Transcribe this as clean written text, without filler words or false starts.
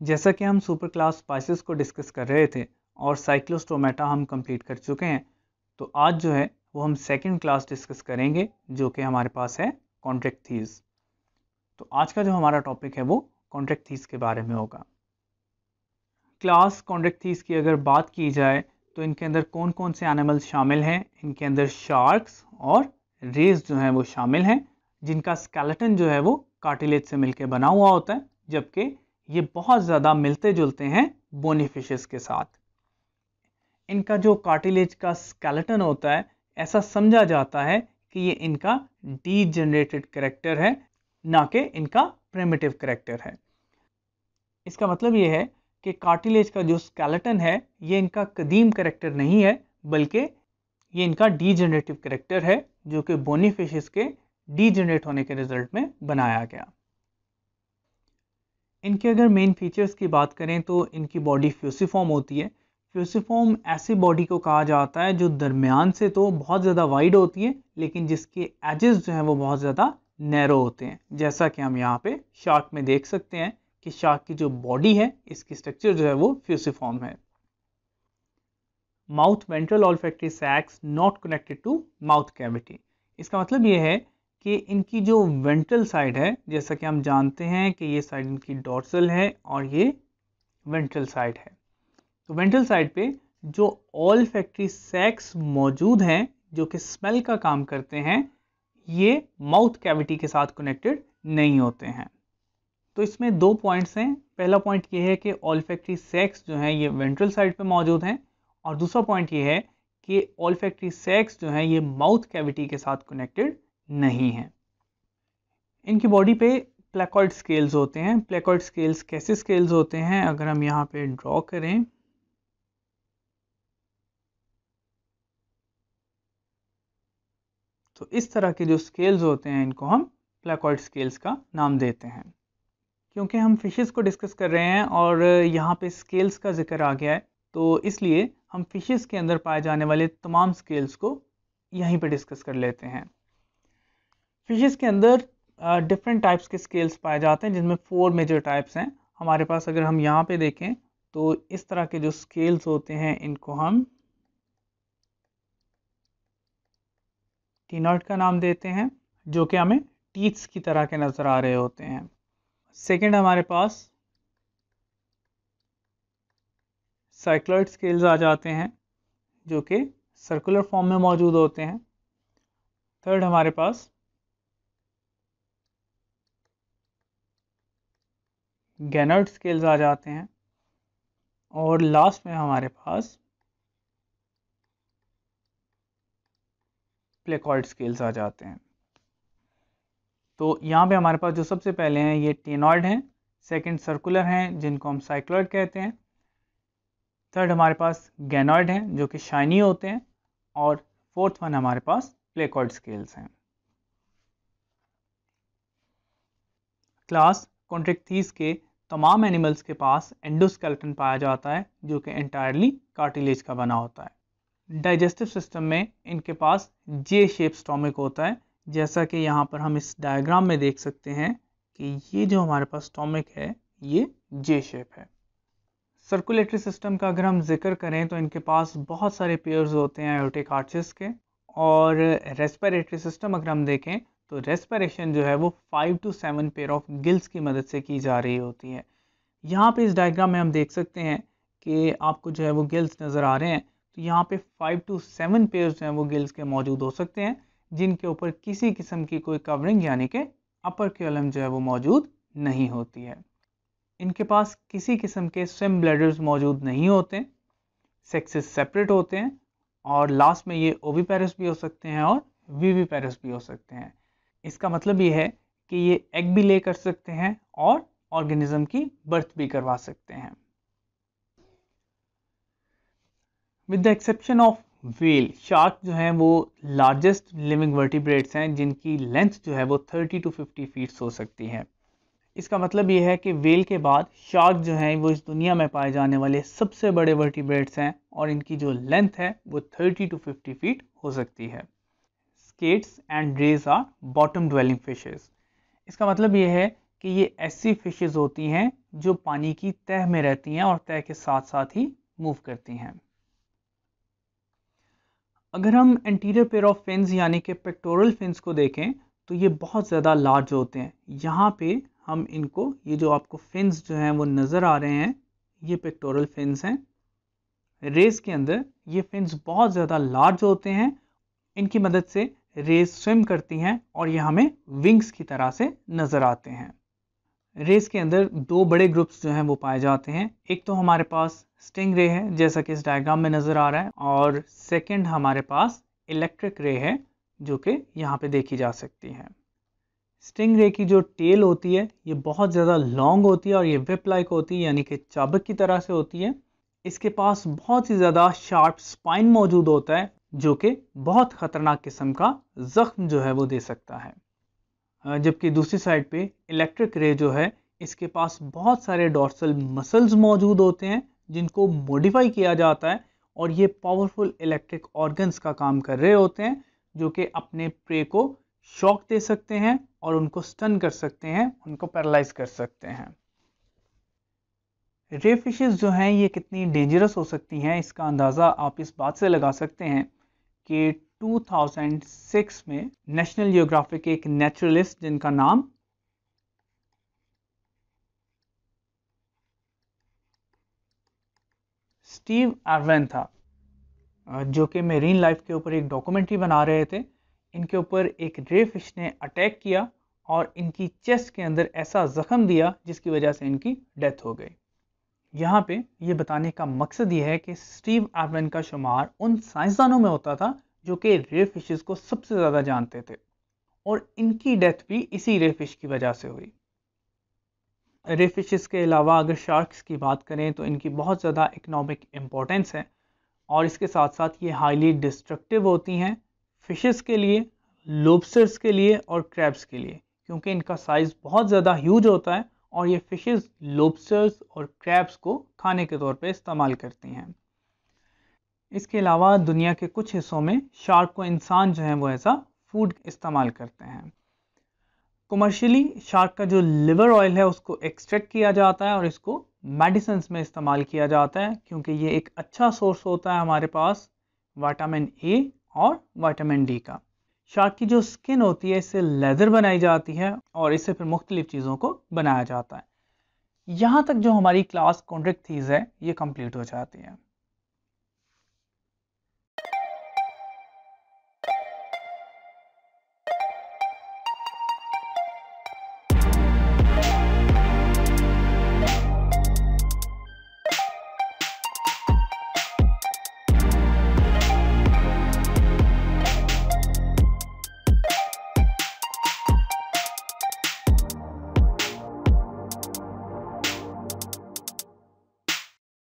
जैसा कि हम सुपर क्लास स्पाइसेस को डिस्कस कर रहे थे और साइक्लोस्टोमेटा हम कंप्लीट कर चुके हैं, तो आज जो है वो हम सेकंड क्लास डिस्कस करेंगे जो कि हमारे पास है कॉन्ट्रैक्टीज। तो आज का जो हमारा टॉपिक है वो कॉन्ट्रैक्टीज के बारे में होगा। क्लास कॉन्ट्रैक्टीज की अगर बात की जाए तो इनके अंदर कौन कौन से एनिमल्स शामिल हैं। इनके अंदर शार्क्स और रेज जो हैं वो शामिल हैं, जिनका स्केलेटन जो है वो कार्टिलेज से मिलकर बना हुआ होता है, जबकि ये बहुत ज़्यादा मिलते जुलते हैं बोनी फिशेस के साथ। इनका जो कार्टिलेज का स्केलेटन होता है, ऐसा समझा जाता है कि ये इनका डीजनरेटेड कैरेक्टर है, ना कि इनका प्रिमिटिव कैरेक्टर है। इसका मतलब ये है कि कार्टिलेज का जो स्केलेटन है ये इनका कदीम कैरेक्टर नहीं है, बल्कि ये इनका डीजनरेटिव कैरेक्टर है जो कि बोनी फिशेस के डीजनरेट होने के रिजल्ट में बनाया गया। इनके अगर मेन फीचर्स की बात करें तो इनकी बॉडी फ्यूसिफॉर्म होती है। फ्यूसिफॉर्म ऐसी बॉडी को कहा जाता है जो दरमियान से तो बहुत ज़्यादा वाइड होती है, लेकिन जिसके एजेस जो हैं वो बहुत ज़्यादा नैरो होते हैं, जैसा कि हम यहाँ पे शार्क में देख सकते हैं कि शार्क की जो बॉडी है इसकी स्ट्रक्चर जो है वो फ्यूसिफॉर्म है। Mouth ventral olfactory sacs not connected to mouth cavity. इसका मतलब ये है कि इनकी जो वेंट्रल साइड है, जैसा कि हम जानते हैं कि ये साइड इनकी डॉर्सल है और ये वेंट्रल साइड है, तो वेंट्रल साइड पे जो ऑल्फैक्टरी सैक्स मौजूद हैं जो कि स्मेल का काम करते हैं, ये माउथ कैविटी के साथ कनेक्टेड नहीं होते हैं। तो इसमें दो पॉइंट्स हैं। पहला पॉइंट ये है कि ऑल्फैक्टरी सैक्स जो हैं ये वेंट्रल साइड पे मौजूद हैं, और दूसरा पॉइंट ये है कि ऑल्फैक्टरी सैक्स जो हैं ये माउथ कैविटी के साथ कनेक्टेड नहीं है। इनकी बॉडी पे प्लेकॉइड स्केल्स होते हैं। प्लेकॉइड स्केल्स कैसे स्केल्स होते हैं, अगर हम यहाँ पे ड्रॉ करें तो इस तरह के जो स्केल्स होते हैं इनको हम प्लेकॉइड स्केल्स का नाम देते हैं। क्योंकि हम फिशेस को डिस्कस कर रहे हैं और यहाँ पे स्केल्स का जिक्र आ गया है, तो इसलिए हम फिशेस के अंदर पाए जाने वाले तमाम स्केल्स को यहीं पे डिस्कस कर लेते हैं। फिशेस के अंदर डिफरेंट टाइप्स के स्केल्स पाए जाते हैं, जिनमें 4 मेजर टाइप्स हैं हमारे पास। अगर हम यहाँ पे देखें तो इस तरह के जो स्केल्स होते हैं इनको हम टीनॉइड का नाम देते हैं, जो कि हमें टीथ्स की तरह के नज़र आ रहे होते हैं। सेकंड हमारे पास साइक्लॉइड स्केल्स आ जाते हैं जो कि सर्कुलर फॉर्म में मौजूद होते हैं। थर्ड हमारे पास गैनर्ड स्केल्स आ जाते हैं, और लास्ट में हमारे पास प्लेकॉइड स्केल्स आ जाते हैं। तो यहाँ पे हमारे पास जो सबसे पहले हैं ये टेनॉइड हैं, सेकंड सर्कुलर हैं जिनको हम साइक्लॉइड कहते हैं, थर्ड हमारे पास गैनॉइड हैं जो कि शाइनी होते हैं, और फोर्थ वन हमारे पास प्लेकॉइड स्केल्स हैं। क्लास कॉन्ट्रैक्टीज के तमाम एनिमल्स के पास एंडोस्केलेटन पाया जाता है जो कि एंटायरली कार्टिलेज का बना होता है। डाइजेस्टिव सिस्टम में इनके पास जे शेप स्टोमिक होता है, जैसा कि यहाँ पर हम इस डायग्राम में देख सकते हैं कि ये जो हमारे पास स्टोमिक है ये जे शेप है। सर्कुलेटरी सिस्टम का अगर हम जिक्र करें तो इनके पास बहुत सारे पेयर्स होते हैं एयोटिक आर्चेस के, और रेस्पिरेटरी सिस्टम अगर हम देखें तो रेस्पिरेशन जो है वो 5 to 7 पेयर ऑफ गिल्स की मदद से की जा रही होती है। यहाँ पे इस डायग्राम में हम देख सकते हैं कि आपको जो है वो गिल्स नज़र आ रहे हैं, तो यहाँ पे 5 to 7 पेयर जो हैं वो गिल्स के मौजूद हो सकते हैं, जिनके ऊपर किसी किस्म की कोई कवरिंग यानी कि अपर कॉलम जो है वो मौजूद नहीं होती है। इनके पास किसी किस्म के स्विम ब्लैडर्स मौजूद नहीं होते, सेक्सेस सेपरेट होते हैं, और लास्ट में ये ओविपेरस भी हो सकते हैं और विविपेरस भी हो सकते हैं। इसका मतलब ये है कि ये एग भी ले कर सकते हैं और ऑर्गेनिज्म की बर्थ भी करवा सकते हैं। With the exception of whale, shark जो हैं वो लार्जेस्ट लिविंग वर्टिब्रेट्स हैं जिनकी लेंथ जो है वो 30 to 50 फीट्स हो सकती है। इसका मतलब ये है कि व्हेल के बाद शार्क जो हैं वो इस दुनिया में पाए जाने वाले सबसे बड़े वर्टिब्रेट्स हैं, और इनकी जो लेंथ है वो 30 to 50 फीट हो सकती है। Skates and rays are bottom dwelling fishes. इसका मतलब ये है कि ये ऐसी फिशेस होती हैं जो पानी की तह में रहती हैं और तह के साथ साथ ही मूव करती हैं। अगर हम एंटीरियर पेयर ऑफ फिन्स यानी कि पेक्टोरल फिन्स को देखें तो ये बहुत ज़्यादा लार्ज होते हैं। यहाँ पे हम इनको, ये जो आपको फिन्स जो हैं वो नज़र आ रहे हैं, ये पेक्टोरल फिन्स हैं। रेस के अंदर ये फिन्स बहुत ज़्यादा लार्ज होते हैं। इनकी मदद से रेस स्विम करती हैं और ये हमें विंग्स की तरह से नज़र आते हैं। रेस के अंदर दो बड़े ग्रुप्स जो हैं वो पाए जाते हैं। एक तो हमारे पास स्टिंग रे है, जैसा कि इस डायग्राम में नज़र आ रहा है, और सेकंड हमारे पास इलेक्ट्रिक रे है, जो कि यहाँ पे देखी जा सकती है। स्टिंग रे की जो टेल होती है ये बहुत ज़्यादा लॉन्ग होती है और ये विप लाइक होती है, यानी कि चाबुक की तरह से होती है। इसके पास बहुत ही ज़्यादा शार्प स्पाइन मौजूद होता है, जो कि बहुत ख़तरनाक किस्म का ज़ख्म जो है वो दे सकता है। जबकि दूसरी साइड पे इलेक्ट्रिक रे जो है, इसके पास बहुत सारे डॉर्सल मसल्स मौजूद होते हैं जिनको मॉडिफाई किया जाता है और ये पावरफुल इलेक्ट्रिक ऑर्गन्स का काम कर रहे होते हैं, जो कि अपने प्रे को शॉक दे सकते हैं और उनको स्टन कर सकते हैं, उनको पैरालाइज कर सकते हैं। रे फिशेस जो हैं ये कितनी डेंजरस हो सकती हैं, इसका अंदाज़ा आप इस बात से लगा सकते हैं कि 2006 में नेशनल जियोग्राफिक के एक नेचुरलिस्ट जिनका नाम स्टीव आर्वेन था, जो कि मेरीन लाइफ के ऊपर एक डॉक्यूमेंट्री बना रहे थे। इनके ऊपर एक रे फिश ने अटैक किया और इनकी चेस्ट के अंदर ऐसा जख्म दिया जिसकी वजह से इनकी डेथ हो गई। यहाँ पे ये बताने का मकसद ये है कि स्टीव आर्वेन का शुमार उन साइंसदानों में होता था जो कि रे फिशेस को सबसे ज़्यादा जानते थे, और इनकी डेथ भी इसी रे फिश की वजह से हुई। रे फिशेस के अलावा अगर शार्क्स की बात करें तो इनकी बहुत ज़्यादा इकोनॉमिक इम्पोर्टेंस है, और इसके साथ साथ ये हाईली डिस्ट्रक्टिव होती हैं फिशेस के लिए, लॉबस्टर्स के लिए और क्रैब्स के लिए, क्योंकि इनका साइज़ बहुत ज़्यादा ह्यूज होता है और ये फिशेस लॉबस्टर्स और क्रैब्स को खाने के तौर पे इस्तेमाल करती हैं। इसके अलावा दुनिया के कुछ हिस्सों में शार्क को इंसान जो है वो ऐसा फूड इस्तेमाल करते हैं। कमर्शियली शार्क का जो लिवर ऑयल है उसको एक्सट्रैक्ट किया जाता है और इसको मेडिसिन में इस्तेमाल किया जाता है, क्योंकि ये एक अच्छा सोर्स होता है हमारे पास विटामिन ए और विटामिन डी का। शार्क की जो स्किन होती है इससे लेदर बनाई जाती है और इससे फिर मुख्तलिफ चीज़ों को बनाया जाता है। यहाँ तक जो हमारी क्लास कॉन्ट्रैक्ट थीस है ये कंप्लीट हो जाती है।